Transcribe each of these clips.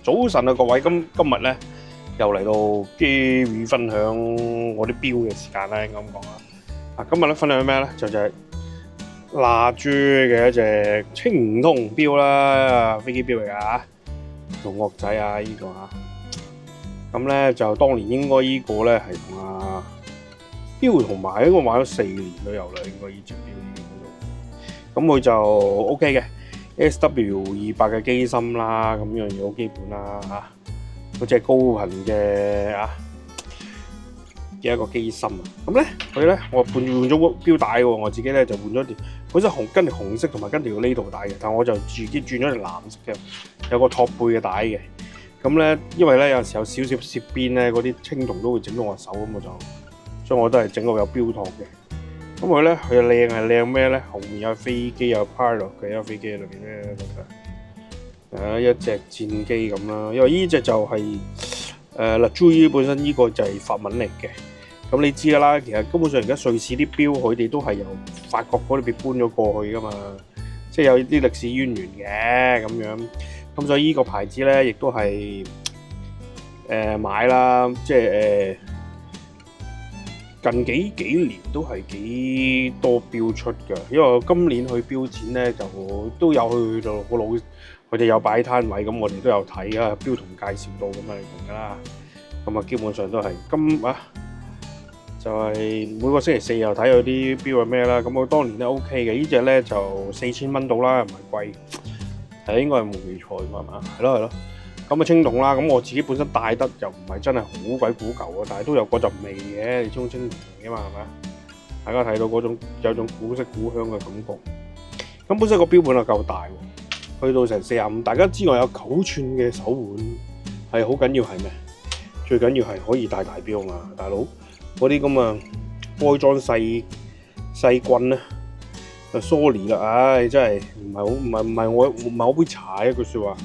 早晨啊，各位，今日咧又嚟到機會分享我啲錶嘅時間啦，應該咁講啦。今日咧分享咩咧？就係蠟燭嘅一隻青銅錶啦，飛機錶嚟㗎嚇，同樂仔啊呢個嚇。咁咧就當年應該呢個咧係同錶同埋應該玩咗4年都有啦，應該呢隻錶已經到。咁佢就 OK 嘅。SW200嘅機芯啦，咁樣嘢好基本啦嚇。嗰隻高頻嘅一個機芯啊。咁咧佢咧我換咗錶帶喎，我自己咧就換咗條本身跟條紅色同埋跟條呢度帶嘅，但我就自己轉咗條藍色嘅，有個托背嘅帶嘅。咁咧因為咧有時有少少攝邊咧，嗰啲青銅都會整到我手咁，所以我都係整個有錶托嘅。咁佢咧，佢係靚咩咧？後面有飛機，有 pilot 嘅一個飛機喺裏邊咧，一隻戰機咁啦。因為呢隻就係Lajoie本身呢個就係法文嚟嘅。咁你知㗎啦，其實根本上而家瑞士啲錶佢哋都係由法國嗰邊搬咗過去㗎嘛，即係有啲歷史淵源嘅咁樣。咁所以呢個牌子咧，亦都係買啦，即係近幾年都係幾多錶出嘅，因為我今年去錶展咧就都有去到個佢哋有擺攤位，咁我哋都有睇啊，錶童介紹到咁樣嚟㗎啦。咁基本上都係就係每個星期四又睇佢啲錶係咩啦。咁我當年都 OK 嘅，呢隻咧就4000蚊到啦，唔係貴，係應該係冇記錯㗎嘛，係咯。咁青銅啦，咁我自己本身戴得又唔係真係好鬼古舊啊，但係都有嗰陣味嘅，你中青銅嘅嘛係咪？大家睇到嗰種有種古色古香嘅感覺。咁本身個錶盤又夠大喎，去到成45，大家知我有9寸嘅手腕，係好緊要係咩？最緊要係可以戴大錶嘛，大佬嗰啲咁啊開裝細棍咧，就 sorry 啦，唉真係唔係我杯茶一句説話。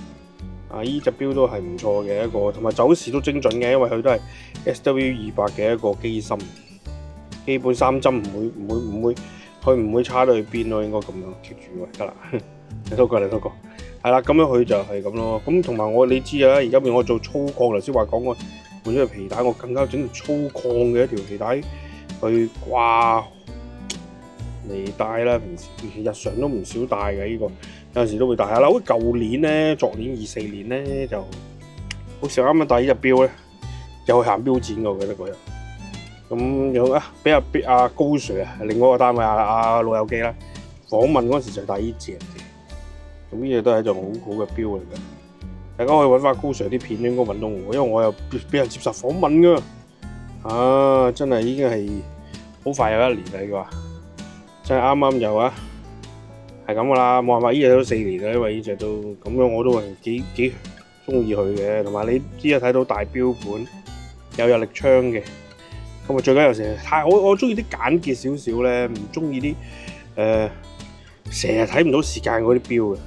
依隻錶都係唔錯嘅一個，同埋走時都精準嘅，因為佢都係 SW200嘅一個機芯，基本3針佢唔會差到去邊咯，應該咁樣 keep 住得啦。你多個，係啦，咁樣佢就係咁咯。咁同埋你知啊，而家我做粗鋼，頭先話講過換咗條皮帶，我更加整條粗鋼嘅一條皮帶去掛嚟戴啦。平時日常都唔少戴嘅呢個。有陣時都會戴下啦，好似舊年咧，昨年24年咧就好似啱啱戴呢隻錶咧，又去行錶展嘅，我記得嗰日。咁樣俾阿高 Sir 另外一個單位阿老友記啦，訪問嗰時就戴呢隻嘅。咁呢隻都係一隻好好嘅錶嚟嘅，大家可以揾翻高 Sir 啲片，應該揾到我，因為我又俾人接受訪問㗎。真係已經係好快有1年啦，佢話真係啱啱有係咁噶啦，冇辦法，呢隻都4年啦，因為呢隻都咁樣，我都係幾中意佢嘅。同埋你知睇到大錶盤有日曆槍嘅，咁最緊要成日我中意啲簡潔少少咧，唔中意啲成日睇唔到時間嗰啲錶嘅。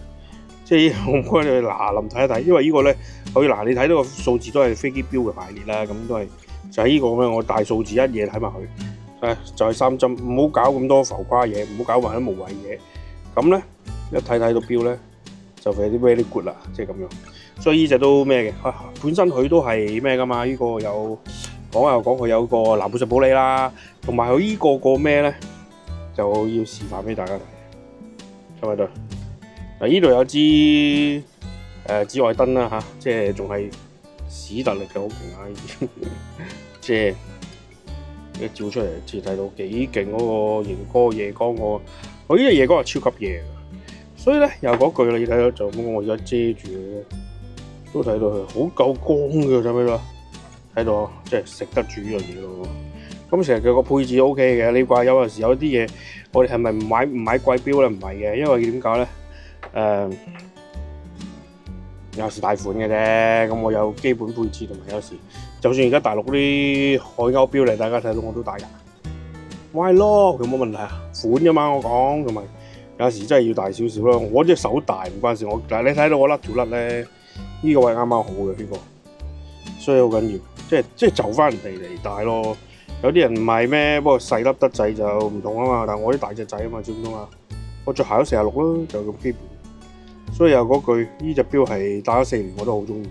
即係我唔該你臨睇一睇，因為呢個咧你睇到個數字都係飛機錶嘅排列啦，咁都係就係呢個咁樣，我大數字一嘢睇埋佢，就係3針，唔好搞咁多浮誇嘢，唔好搞埋啲無謂嘢。咁咧一睇到錶咧就係啲 very good 啦，即係咁樣。所以呢隻都咩嘅，本身佢都係咩噶嘛？呢個有講佢有個藍寶石保利啦，同埋佢呢個咩咧就要示範俾大家睇，睇唔睇到？嗱，呢度有支紫外燈啦即係仲係史特力嘅，好勁啊！呢即係一照出嚟，即係睇到幾勁嗰個熒光夜光個。我呢隻夜光係超級夜嘅，所以咧又嗰句你睇到就我而家遮住嘅，都睇到佢好夠光嘅，睇唔睇到？睇到即係食得住呢樣嘢咯。咁成日佢個配置 O K 嘅，你話有陣時有啲嘢，我哋係咪唔買貴錶咧？唔係嘅，因為點解咧？有時大款嘅啫，咁我有基本配置，同埋有時就算而家大陸啲海鷗錶嚟，大家睇到我都戴㗎。咪咯，佢冇問題啊，款啫嘛，我講，同埋有時真係要大少少咯。我隻手大唔關事，但係你睇到我甩條甩咧，呢個位啱啱好嘅呢個，所以好緊要，即係就翻人哋嚟戴咯。有啲人唔係咩，不過細粒得滯就唔同啊嘛。但係我啲大隻仔啊嘛，知唔知啊？我着鞋都46啦，就咁基本。所以又嗰句，呢隻錶係戴咗4年我都好中意。